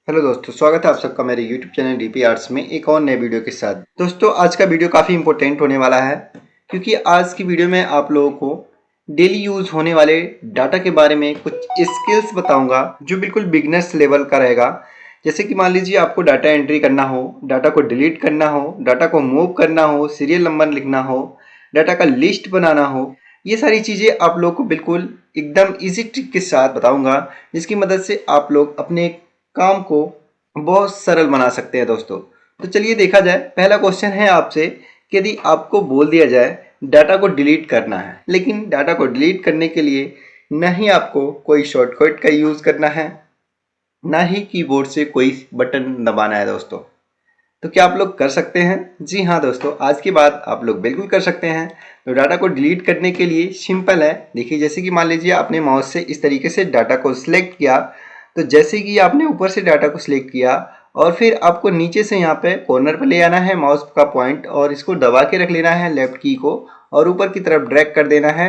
Hello दोस्तों, स्वागत है आप सबका मेरे YouTube चैनल डीपी आर्ट्स में एक और नए वीडियो के साथ। दोस्तों, आज का वीडियो काफ़ी इंपॉर्टेंट होने वाला है क्योंकि आज की वीडियो में आप लोगों को डेली यूज़ होने वाले डाटा के बारे में कुछ स्किल्स बताऊंगा जो बिल्कुल बिगनर्स लेवल का रहेगा। जैसे कि मान लीजिए आपको डाटा एंट्री करना हो, डाटा को डिलीट करना हो, डाटा को मूव करना हो, सीरियल नंबर लिखना हो, डाटा का लिस्ट बनाना हो, ये सारी चीज़ें आप लोग को बिल्कुल एकदम ईजी ट्रिक के साथ बताऊंगा जिसकी मदद से आप लोग अपने काम को बहुत सरल बना सकते हैं दोस्तों। तो चलिए देखा जाए। पहला क्वेश्चन है आपसे कि यदि आपको बोल दिया जाए डाटा को डिलीट करना है, लेकिन डाटा को डिलीट करने के लिए ना ही आपको कोई शॉर्टकट का यूज़ करना है, ना ही कीबोर्ड से कोई बटन दबाना है दोस्तों, तो क्या आप लोग कर सकते हैं? जी हाँ दोस्तों, आज के बाद आप लोग बिल्कुल कर सकते हैं। तो डाटा को डिलीट करने के लिए सिंपल है। देखिए, जैसे कि मान लीजिए आपने माउस से इस तरीके से डाटा को सिलेक्ट किया, तो जैसे कि आपने ऊपर से डाटा को सिलेक्ट किया और फिर आपको नीचे से यहाँ पे कॉर्नर पे ले आना है माउस का पॉइंट और इसको दबा के रख लेना है लेफ्ट की को और ऊपर की तरफ ड्रैग कर देना है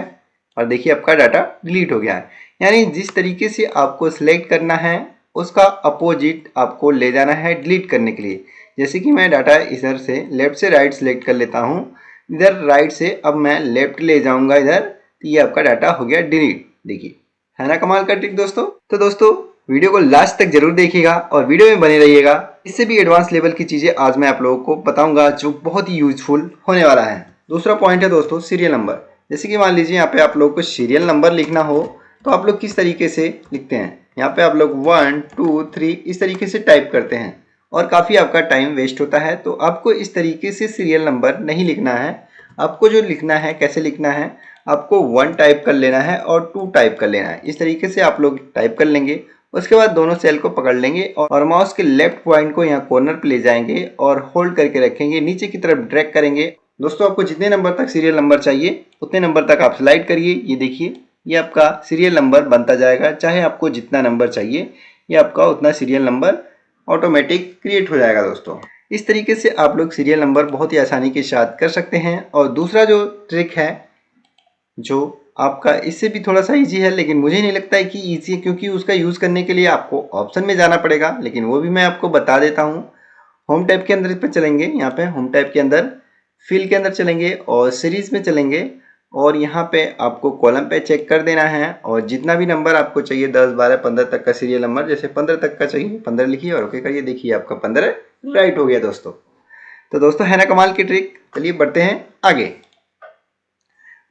और देखिए आपका डाटा डिलीट हो गया है। यानी जिस तरीके से आपको सिलेक्ट करना है उसका अपोजिट आपको ले जाना है डिलीट करने के लिए। जैसे कि मैं डाटा इधर से लेफ्ट से राइट सेलेक्ट कर लेता हूँ, इधर राइट से अब मैं लेफ्ट ले जाऊंगा इधर, तो ये आपका डाटा हो गया डिलीट। देखिए, है ना कमाल का ट्रिक दोस्तों। तो दोस्तों, वीडियो को लास्ट तक जरूर देखिएगा और वीडियो में बने रहिएगा। इससे भी एडवांस लेवल की चीजें आज मैं आप लोगों को बताऊंगा जो बहुत ही यूजफुल होने वाला है। दूसरा पॉइंट है दोस्तों सीरियल नंबर। जैसे कि मान लीजिए यहाँ पे आप लोग को सीरियल नंबर लिखना हो तो आप लोग किस तरीके से लिखते हैं? यहाँ पे आप लोग 1 2 3 इस तरीके से टाइप करते हैं और काफ़ी आपका टाइम वेस्ट होता है। तो आपको इस तरीके से सीरियल नंबर नहीं लिखना है। आपको जो लिखना है, कैसे लिखना है, आपको 1 टाइप कर लेना है और 2 टाइप कर लेना है। इस तरीके से आप लोग टाइप कर लेंगे। उसके बाद दोनों सेल को पकड़ लेंगे और माउस के लेफ्ट पॉइंट को यहाँ कॉर्नर पे ले जाएंगे और होल्ड करके रखेंगे, नीचे की तरफ ड्रैग करेंगे। दोस्तों, आपको जितने नंबर तक सीरियल नंबर चाहिए उतने नंबर तक आप स्लाइड करिए। ये देखिए, ये आपका सीरियल नंबर बनता जाएगा। चाहे आपको जितना नंबर चाहिए, ये आपका उतना सीरियल नंबर ऑटोमेटिक क्रिएट हो जाएगा दोस्तों। इस तरीके से आप लोग सीरियल नंबर बहुत ही आसानी के साथ कर सकते हैं। और दूसरा जो ट्रिक है जो आपका इससे भी थोड़ा सा इजी है, लेकिन मुझे नहीं लगता है कि इजी है क्योंकि उसका यूज़ करने के लिए आपको ऑप्शन में जाना पड़ेगा, लेकिन वो भी मैं आपको बता देता हूँ। होम टैब के अंदर इस पर चलेंगे, यहाँ पे होम टैब के अंदर फिल के अंदर चलेंगे और सीरीज में चलेंगे और यहाँ पे आपको कॉलम पे चेक कर देना है और जितना भी नंबर आपको चाहिए 10 12 15 तक का सीरियल नंबर, जैसे 15 तक का चाहिए 15 लिखिए और ओके करिए। देखिए आपका 15 राइट हो गया दोस्तों। तो दोस्तों, है ना कमाल की ट्रिक। चलिए बढ़ते हैं आगे।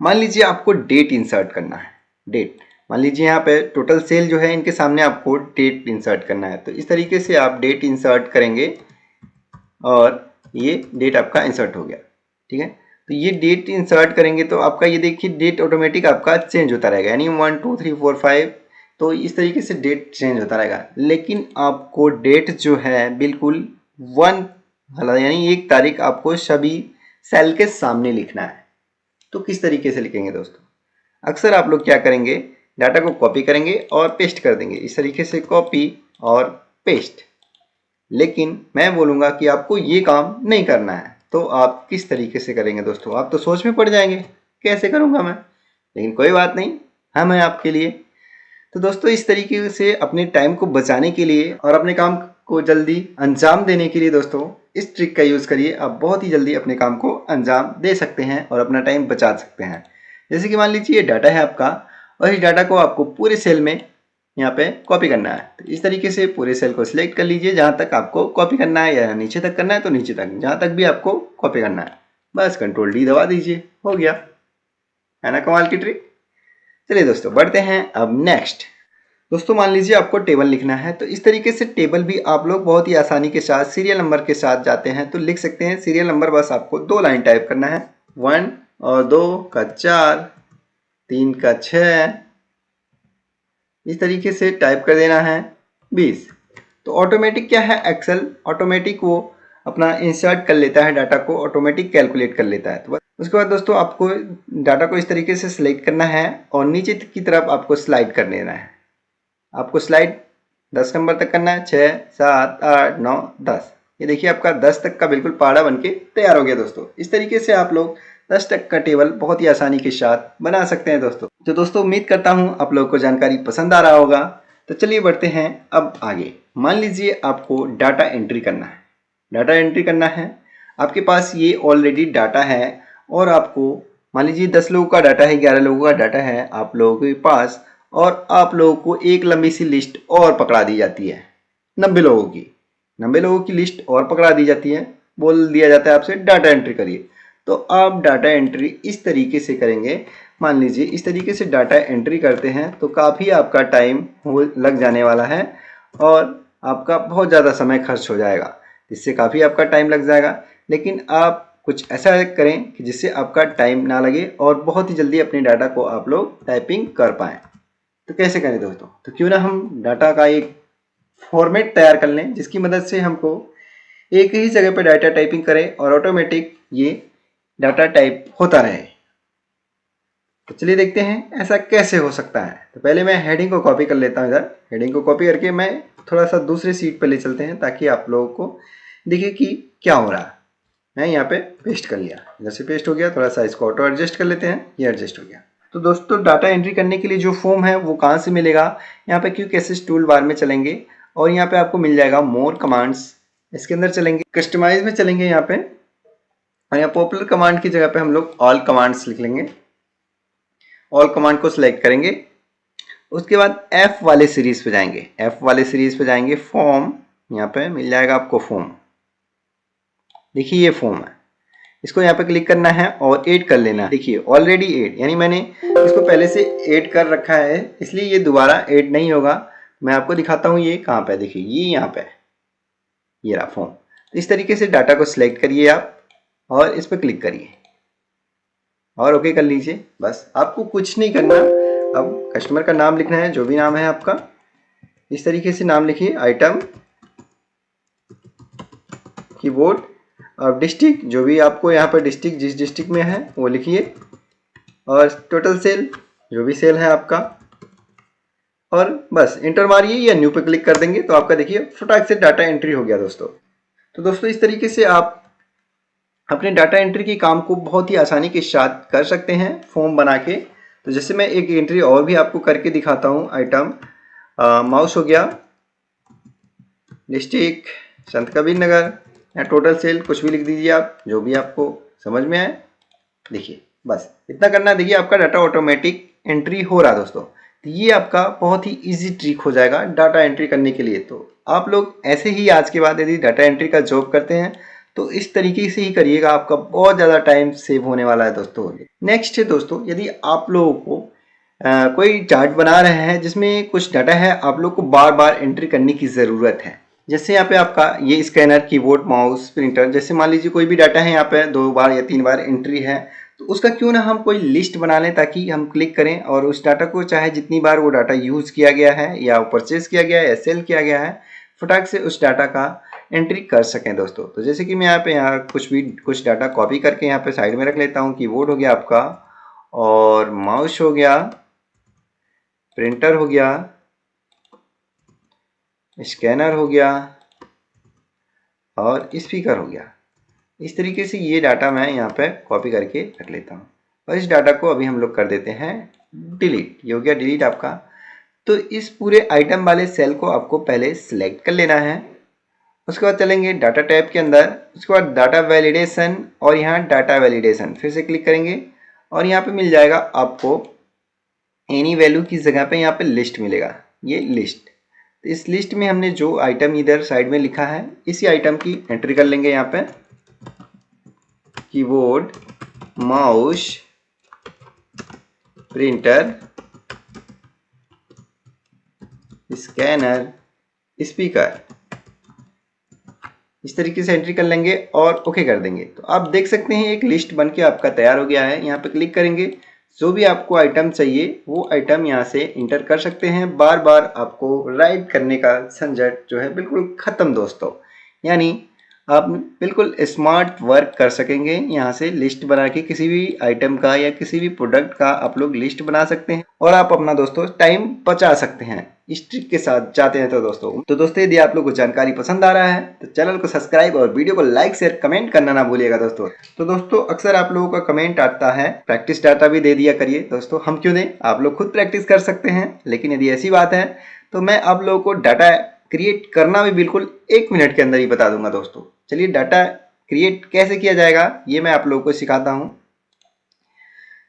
मान लीजिए आपको डेट इंसर्ट करना है। डेट, मान लीजिए यहाँ पे टोटल सेल जो है इनके सामने आपको डेट इंसर्ट करना है। तो इस तरीके से आप डेट इंसर्ट करेंगे और ये डेट आपका इंसर्ट हो गया। ठीक है, तो ये डेट इंसर्ट करेंगे तो आपका ये देखिए डेट ऑटोमेटिक आपका चेंज होता रहेगा, यानी 1 2 3 4 5। तो इस तरीके से डेट चेंज होता रहेगा, लेकिन आपको डेट जो है बिल्कुल 1 यानी 1 तारीख आपको सभी सेल के सामने लिखना है। तो किस तरीके से लिखेंगे दोस्तों? अक्सर आप लोग क्या करेंगे, डाटा को कॉपी करेंगे और पेस्ट कर देंगे, इस तरीके से कॉपी और पेस्ट। लेकिन मैं बोलूँगा कि आपको ये काम नहीं करना है। तो आप किस तरीके से करेंगे दोस्तों? आप तो सोच में पड़ जाएंगे, कैसे करूँगा मैं? लेकिन कोई बात नहीं, हम हैं आपके लिए। तो दोस्तों, इस तरीके से अपने टाइम को बचाने के लिए और अपने काम को जल्दी अंजाम देने के लिए दोस्तों इस ट्रिक का यूज़ करिए। आप बहुत ही जल्दी अपने काम को अंजाम दे सकते हैं और अपना टाइम बचा सकते हैं। जैसे कि मान लीजिए ये डाटा है आपका और इस डाटा को आपको पूरे सेल में यहाँ पे कॉपी करना है। तो इस तरीके से पूरे सेल को सिलेक्ट कर लीजिए, जहाँ तक आपको कॉपी करना है, या नीचे तक करना है तो नीचे तक, जहाँ तक भी आपको कॉपी करना है बस कंट्रोल डी दबा दीजिए, हो गया। है ना कमाल की ट्रिक। चलिए दोस्तों, बढ़ते हैं अब नेक्स्ट। दोस्तों, मान लीजिए आपको टेबल लिखना है, तो इस तरीके से टेबल भी आप लोग बहुत ही आसानी के साथ सीरियल नंबर के साथ जाते हैं तो लिख सकते हैं। सीरियल नंबर बस आपको 2 लाइन टाइप करना है, 1 और 2 का 4, 3 का 6, इस तरीके से टाइप कर देना है 20। तो ऑटोमेटिक क्या है, एक्सेल ऑटोमेटिक वो अपना इंसर्ट कर लेता है, डाटा को ऑटोमेटिक कैलकुलेट कर लेता है। तो उसके बाद दोस्तों आपको डाटा को इस तरीके से सिलेक्ट करना है और नीचे की तरफ आपको स्लाइड कर देना है। आपको स्लाइड 10 नंबर तक करना है, 6 7 8 9 10। ये देखिए आपका 10 तक का बिल्कुल पहाड़ा बनके तैयार हो गया दोस्तों। इस तरीके से आप लोग 10 तक का टेबल बहुत ही आसानी के साथ बना सकते हैं दोस्तों। तो दोस्तों, उम्मीद करता हूँ आप लोगों को जानकारी पसंद आ रहा होगा। तो चलिए बढ़ते हैं अब आगे। मान लीजिए आपको डाटा एंट्री करना है। डाटा एंट्री करना है, आपके पास ये ऑलरेडी डाटा है और आपको मान लीजिए 10 लोगों का डाटा है, 11 लोगों का डाटा है आप लोगों के पास, और आप लोगों को एक लंबी सी लिस्ट और पकड़ा दी जाती है 90 लोगों की। 90 लोगों की लिस्ट और पकड़ा दी जाती है, बोल दिया जाता है आपसे डाटा एंट्री करिए। तो आप डाटा एंट्री इस तरीके से करेंगे। मान लीजिए इस तरीके से डाटा एंट्री करते हैं तो काफ़ी आपका टाइम लग जाने वाला है और आपका बहुत ज़्यादा समय खर्च हो जाएगा, जिससे काफ़ी आपका टाइम लग जाएगा। लेकिन आप कुछ ऐसा करें कि जिससे आपका टाइम ना लगे और बहुत ही जल्दी अपने डाटा को आप लोग टाइपिंग कर पाएँ। तो कैसे करें दोस्तों? तो क्यों ना हम डाटा का एक फॉर्मेट तैयार कर लें जिसकी मदद से हमको एक ही जगह पर डाटा टाइपिंग करें और ऑटोमेटिक ये डाटा टाइप होता रहे। तो चलिए देखते हैं ऐसा कैसे हो सकता है। तो पहले मैं हेडिंग को कॉपी कर लेता हूँ। इधर हेडिंग को कॉपी करके मैं थोड़ा सा दूसरे सीट पर ले चलते हैं ताकि आप लोगों को दिखे कि क्या हो रहा है। मैं यहाँ पे पेस्ट कर लिया, इधर से पेस्ट हो गया। थोड़ा सा इसको ऑटो एडजस्ट कर लेते हैं, ये एडजस्ट हो गया। तो दोस्तों डाटा एंट्री करने के लिए जो फॉर्म है वो कहाँ से मिलेगा? यहाँ पे क्विक एक्सेस टूल बार में चलेंगे और यहाँ पे आपको मिल जाएगा मोर कमांड्स। इसके अंदर चलेंगे, कस्टमाइज में चलेंगे यहाँ पे, और यहाँ पॉपुलर कमांड की जगह पे हम लोग ऑल कमांड्स लिख लेंगे। ऑल कमांड को सिलेक्ट करेंगे। उसके बाद F वाले सीरीज पे जाएंगे। F वाले सीरीज पे जाएंगे, फॉर्म, यहाँ पे मिल जाएगा आपको फॉर्म। देखिए ये फॉर्म है, इसको यहाँ पे क्लिक करना है और ऐड कर लेना है। देखिए ऑलरेडी ऐड, यानी मैंने इसको पहले से ऐड कर रखा है, इसलिए ये दोबारा ऐड नहीं होगा। मैं आपको दिखाता हूँ ये कहाँ पे। देखिए ये यहाँ पे, ये रहा फॉर्म। तो इस तरीके से डाटा को सिलेक्ट करिए आप और इस पर क्लिक करिए और ओके कर लीजिए। बस आपको कुछ नहीं करना। अब कस्टमर का नाम लिखना है, जो भी नाम है आपका, इस तरीके से नाम लिखिए। आइटम, कीबोर्ड, और डिस्ट्रिक्ट, जो भी आपको यहाँ पर डिस्ट्रिक्ट जिस डिस्ट्रिक्ट में है वो लिखिए, और टोटल सेल, जो भी सेल है आपका, और बस इंटर मारिए या न्यू पे क्लिक कर देंगे तो आपका देखिए फटाक से डाटा एंट्री हो गया दोस्तों। तो दोस्तों इस तरीके से आप अपने डाटा एंट्री के काम को बहुत ही आसानी के साथ कर सकते हैं फॉर्म बना के। तो जैसे मैं एक एंट्री और भी आपको करके दिखाता हूँ। आइटम, माउस हो गया, डिस्ट्रिक्ट संत कबीर नगर, या टोटल सेल, कुछ भी लिख दीजिए आप, जो भी आपको समझ में आए। देखिए बस इतना करना। देखिए आपका डाटा ऑटोमेटिक एंट्री हो रहा है दोस्तों। तो ये आपका बहुत ही इजी ट्रिक हो जाएगा डाटा एंट्री करने के लिए। तो आप लोग ऐसे ही आज के बाद यदि डाटा एंट्री का जॉब करते हैं तो इस तरीके से ही करिएगा, आपका बहुत ज़्यादा टाइम सेव होने वाला है दोस्तों। नेक्स्ट है दोस्तों, यदि आप लोगों को कोई चार्ट बना रहे हैं जिसमें कुछ डाटा है, आप लोग को बार बार एंट्री करने की ज़रूरत है। जैसे यहाँ पे आपका ये स्कैनर, कीबोर्ड, माउस, प्रिंटर, जैसे मान लीजिए कोई भी डाटा है यहाँ पे 2 बार या 3 बार एंट्री है, तो उसका क्यों ना हम कोई लिस्ट बना लें ताकि हम क्लिक करें और उस डाटा को, चाहे जितनी बार वो डाटा यूज़ किया गया है या परचेज किया गया है या सेल किया गया है, फटाक से उस डाटा का एंट्री कर सकें दोस्तों। तो जैसे कि मैं यहाँ कुछ डाटा कॉपी करके यहाँ पे साइड में रख लेता हूँ। कीबोर्ड हो गया आपका, और माउस हो गया, प्रिंटर हो गया, स्कैनर हो गया, और स्पीकर हो गया। इस तरीके से ये डाटा मैं यहाँ पे कॉपी करके रख लेता हूँ और इस डाटा को अभी हम लोग कर देते हैं डिलीट। ये हो गया डिलीट आपका। तो इस पूरे आइटम वाले सेल को आपको पहले सिलेक्ट कर लेना है। उसके बाद चलेंगे डाटा टैब के अंदर, उसके बाद डाटा वैलिडेशन, और यहाँ डाटा वैलिडेशन फिर से क्लिक करेंगे और यहाँ पे मिल जाएगा आपको एनी वैल्यू की जगह पे यहाँ पे लिस्ट मिलेगा, ये लिस्ट। तो इस लिस्ट में हमने जो आइटम इधर साइड में लिखा है, इसी आइटम की एंट्री कर लेंगे यहाँ पे। Keyboard, mouse, printer, scanner, speaker, इस तरीके से एंट्री कर लेंगे और ओके कर देंगे। तो आप देख सकते हैं एक लिस्ट बनके आपका तैयार हो गया है। यहाँ पे क्लिक करेंगे, जो भी आपको आइटम चाहिए वो आइटम यहाँ से इंटर कर सकते हैं। बार बार आपको राइट करने का झंझट जो है बिल्कुल ख़त्म दोस्तों, यानी आप बिल्कुल स्मार्ट वर्क कर सकेंगे। यहाँ से लिस्ट बना के किसी भी आइटम का या किसी भी प्रोडक्ट का आप लोग लिस्ट बना सकते हैं और आप अपना दोस्तों टाइम बचा सकते हैं इस ट्रिक के साथ जाते हैं। तो दोस्तों यदि आप लोग को जानकारी पसंद आ रहा है तो चैनल को सब्सक्राइब और वीडियो को लाइक शेयर कमेंट करना ना भूलिएगा दोस्तों। तो दोस्तों अक्सर आप लोगों का कमेंट आता है प्रैक्टिस डाटा भी दे दिया करिए। दोस्तों हम क्यों दें, आप लोग खुद प्रैक्टिस कर सकते हैं। लेकिन यदि ऐसी बात है तो मैं आप लोगों को डाटा क्रिएट करना भी बिल्कुल 1 मिनट के अंदर ही बता दूंगा दोस्तों। चलिए डाटा क्रिएट कैसे किया जाएगा ये मैं आप लोगों को सिखाता हूँ।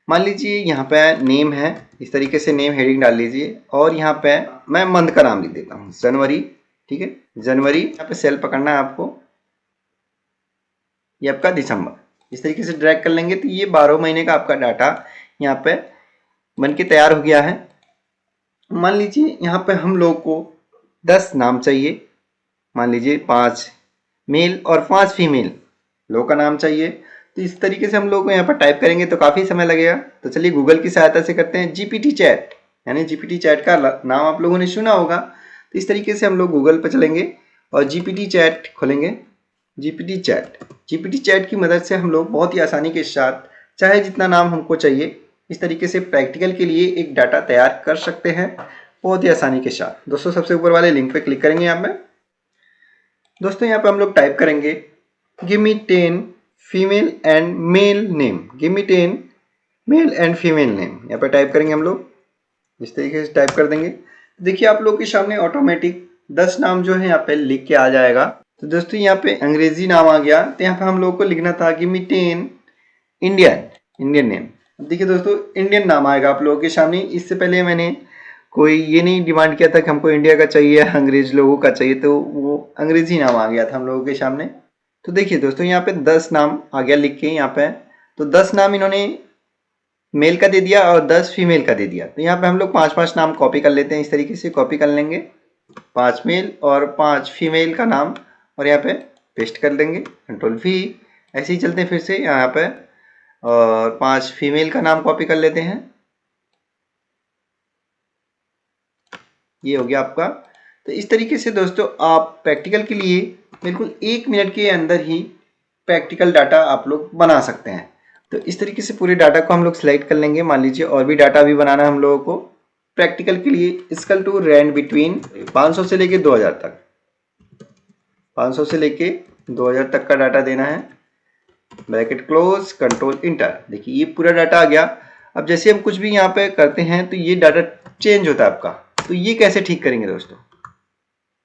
मान लीजिए यहाँ पे नेम है, इस तरीके से नेम हेडिंग डाल लीजिए और यहाँ पे मैं मंथ का नाम लिख देता हूँ जनवरी। ठीक है, जनवरी। यहाँ पे सेल पकड़ना है आपको, ये आपका दिसंबर। इस तरीके से ड्रैग कर लेंगे तो ये 12 महीने का आपका डाटा यहाँ पे बन के तैयार हो गया है। मान लीजिए यहाँ पे हम लोग को 10 नाम चाहिए, मान लीजिए 5 मेल और 5 फीमेल लोग का नाम चाहिए। तो इस तरीके से हम लोग को यहाँ पर टाइप करेंगे तो काफ़ी समय लगेगा। तो चलिए गूगल की सहायता से करते हैं। जीपीटी चैट, यानी जीपीटी चैट का नाम आप लोगों ने सुना होगा। तो इस तरीके से हम लोग गूगल पर चलेंगे और जीपीटी चैट खोलेंगे। जीपीटी चैट की मदद से हम लोग बहुत ही आसानी के साथ चाहे जितना नाम हमको चाहिए इस तरीके से प्रैक्टिकल के लिए एक डाटा तैयार कर सकते हैं बहुत ही आसानी के साथ। दोस्तों सबसे ऊपर वाले लिंक पे क्लिक करेंगे यहाँ पे। दोस्तों यहाँ पे हम लोग टाइप करेंगे give me 10 female and male name, give me 10 male and female name. यहाँ पे टाइप करेंगे हम लोग, इस तरीके से टाइप कर देंगे। देखिए आप लोग के सामने ऑटोमेटिक 10 नाम जो है यहाँ पे लिख के आ जाएगा। तो दोस्तों यहाँ पे अंग्रेजी नाम आ गया, तो यहाँ पे हम लोग को लिखना था गिव मी 10 इंडियन नेम। देखिए दोस्तों इंडियन नाम आएगा आप लोगों के सामने। इससे पहले मैंने कोई ये नहीं डिमांड किया था कि हमको इंडिया का चाहिए, अंग्रेज लोगों का चाहिए, तो वो अंग्रेजी नाम आ गया था हम लोगों के सामने। तो देखिए दोस्तों यहाँ पे 10 नाम आ गया लिख के यहाँ पे। तो 10 नाम इन्होंने मेल का दे दिया और 10 फीमेल का दे दिया। तो यहाँ पे हम लोग 5-5 नाम कॉपी कर लेते हैं। इस तरीके से कॉपी कर लेंगे 5 मेल और 5 फीमेल का नाम और यहाँ पे पेस्ट कर देंगे, कंट्रोल V। ऐसे ही चलते हैं फिर से यहाँ पे और 5 फीमेल का नाम कॉपी कर लेते हैं, ये हो गया आपका। तो इस तरीके से दोस्तों आप प्रैक्टिकल के लिए बिल्कुल 1 मिनट के अंदर ही प्रैक्टिकल डाटा आप लोग बना सकते हैं। तो इस तरीके से पूरे डाटा को हम लोग सिलेक्ट कर लेंगे। मान लीजिए और भी डाटा भी बनाना है हम लोगों को प्रैक्टिकल के लिए। स्कल टू रैंड बिटवीन 500 से लेके 2000 तक, 500 से लेके 2000 तक का डाटा देना है। Bracket close, control inter. देखिए ये पूरा डाटा आ गया। अब जैसे हम कुछ भी यहाँ पे करते हैं तो ये डाटा चेंज होता है आपका। तो ये कैसे ठीक करेंगे दोस्तों?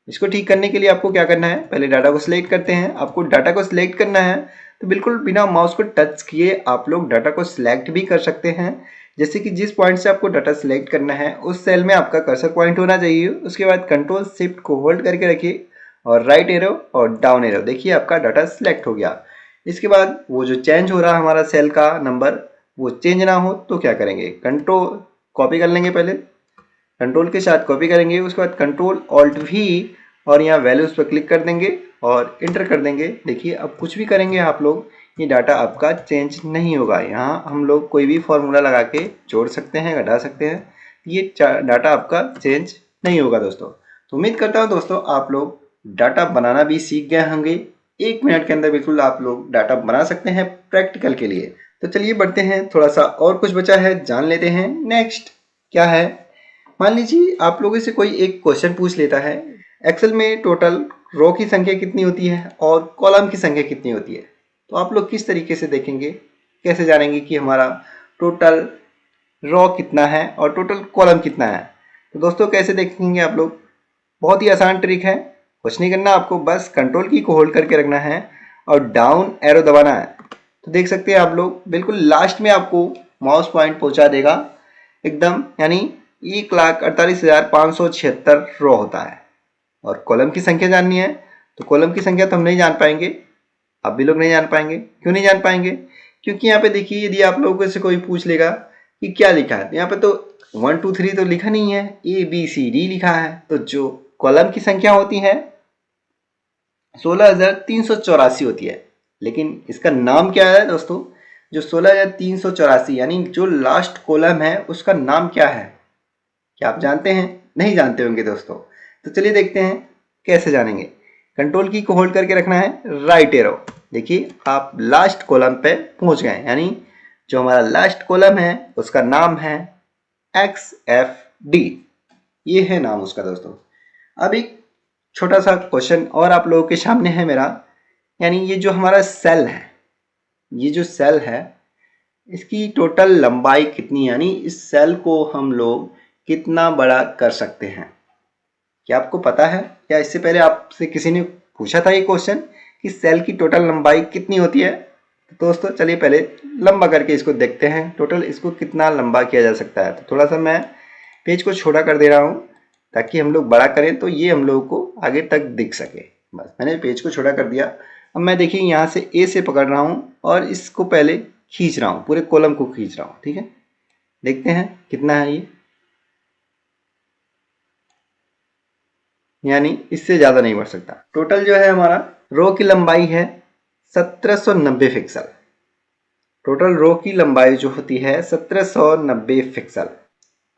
इसको ठीक करने के लिए आपको क्या करना है, पहले डाटा को सिलेक्ट करते हैं। आपको डाटा को सिलेक्ट करना है तो बिल्कुल बिना माउस को टच किए आप लोग डाटा को सिलेक्ट भी कर सकते हैं। जैसे कि जिस पॉइंट से आपको डाटा सिलेक्ट करना है उस सेल में आपका कर्सर पॉइंट होना चाहिए। उसके बाद कंट्रोल शिफ्ट को होल्ड करके रखिए और राइट एरो और डाउन एरो, देखिए आपका डाटा सिलेक्ट हो गया। इसके बाद वो जो चेंज हो रहा है हमारा सेल का नंबर, वो चेंज ना हो तो क्या करेंगे, कंट्रोल कॉपी कर लेंगे, पहले कंट्रोल के साथ कॉपी करेंगे। उसके बाद कंट्रोल ऑल्ट V और यहाँ वैल्यूज पर क्लिक कर देंगे और इंटर कर देंगे। देखिए अब कुछ भी करेंगे आप लोग ये डाटा आपका चेंज नहीं होगा। यहाँ हम लोग कोई भी फॉर्मूला लगा के जोड़ सकते हैं, घटा सकते हैं, ये डाटा आपका चेंज नहीं होगा दोस्तों। तो उम्मीद करता हूँ दोस्तों आप लोग डाटा बनाना भी सीख गए होंगे। 1 मिनट के अंदर बिल्कुल आप लोग डाटा बना सकते हैं प्रैक्टिकल के लिए। तो चलिए बढ़ते हैं, थोड़ा सा और कुछ बचा है जान लेते हैं। नेक्स्ट क्या है, मान लीजिए आप लोगों से कोई एक क्वेश्चन पूछ लेता है, एक्सेल में टोटल रो की संख्या कितनी होती है और कॉलम की संख्या कितनी होती है। तो आप लोग किस तरीके से देखेंगे, कैसे जानेंगे कि हमारा टोटल रो कितना है और टोटल कॉलम कितना है। तो दोस्तों कैसे देखेंगे आप लोग, बहुत ही आसान ट्रिक है, कुछ नहीं करना आपको, बस कंट्रोल की को होल्ड करके रखना है और डाउन एरो दबाना है। तो देख सकते हैं आप लोग बिल्कुल लास्ट में आपको माउस पॉइंट पहुंचा देगा एकदम, यानी 1,48,576 रो होता है। और कॉलम की संख्या जाननी है तो कॉलम की संख्या तो हम नहीं जान पाएंगे, आप भी लोग नहीं जान पाएंगे। क्यों नहीं जान पाएंगे, क्योंकि यहाँ पे देखिए यदि आप लोगों से कोई पूछ लेगा कि क्या लिखा है, तो यहाँ पे तो 1 2 3 तो लिखा नहीं है, ABCD लिखा है। तो जो कॉलम की संख्या होती है 16,384 होती है, लेकिन इसका नाम क्या है दोस्तों, जो 16,384 यानी जो लास्ट कॉलम है उसका नाम क्या है, क्या आप जानते हैं? नहीं जानते होंगे दोस्तों। तो चलिए देखते हैं कैसे जानेंगे। कंट्रोल की को होल्ड करके रखना है, राइट एरो। देखिए आप लास्ट कॉलम पे पहुंच गए, यानी जो हमारा लास्ट कॉलम है उसका नाम है XFD, ये है नाम उसका दोस्तों। अब एक छोटा सा क्वेश्चन और आप लोगों के सामने है मेरा, यानी ये जो हमारा सेल है, ये जो सेल है इसकी टोटल लंबाई कितनी, यानी इस सेल को हम लोग कितना बड़ा कर सकते हैं। क्या आपको पता है या इससे पहले आपसे किसी ने पूछा था ये क्वेश्चन कि सेल की टोटल लंबाई कितनी होती है? तो दोस्तों चलिए पहले लंबा करके इसको देखते हैं, टोटल इसको कितना लंबा किया जा सकता है। तो थोड़ा सा मैं पेज को छोटा कर दे रहा हूँ ताकि हम लोग बड़ा करें तो ये हम लोगों को आगे तक दिख सके। बस मैंने पेज को छोटा कर दिया। अब मैं देखिए यहाँ से ए से पकड़ रहा हूँ और इसको पहले खींच रहा हूँ, पूरे कॉलम को खींच रहा हूँ। ठीक है, देखते हैं कितना है ये, यानी इससे ज़्यादा नहीं बढ़ सकता। टोटल जो है हमारा रो की लंबाई है 1790 पिक्सल। टोटल रो की लंबाई जो होती है 1790 पिक्सल।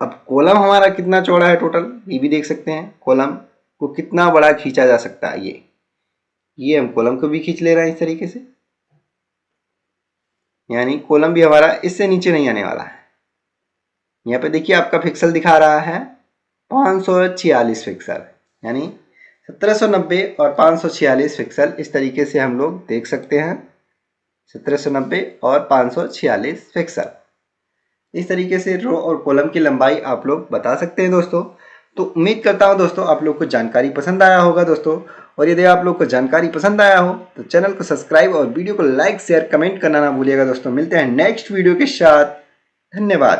अब कॉलम हमारा कितना चौड़ा है टोटल, ये भी देख सकते हैं। कॉलम को कितना बड़ा खींचा जा सकता है, ये हम कॉलम को भी खींच ले रहे हैं इस तरीके से, यानी कॉलम भी हमारा इससे नीचे नहीं आने वाला है। यहाँ पे देखिए आपका पिक्सल दिखा रहा है 546 पिक्सल, यानी 1790 और 546 पिक्सल। इस तरीके से हम लोग देख सकते हैं 1790 और 546 पिक्सल। इस तरीके से रो और कॉलम की लंबाई आप लोग बता सकते हैं दोस्तों। तो उम्मीद करता हूं दोस्तों आप लोग को जानकारी पसंद आया होगा दोस्तों। और यदि आप लोग को जानकारी पसंद आया हो तो चैनल को सब्सक्राइब और वीडियो को लाइक शेयर कमेंट करना ना भूलिएगा दोस्तों। मिलते हैं नेक्स्ट वीडियो के साथ, धन्यवाद।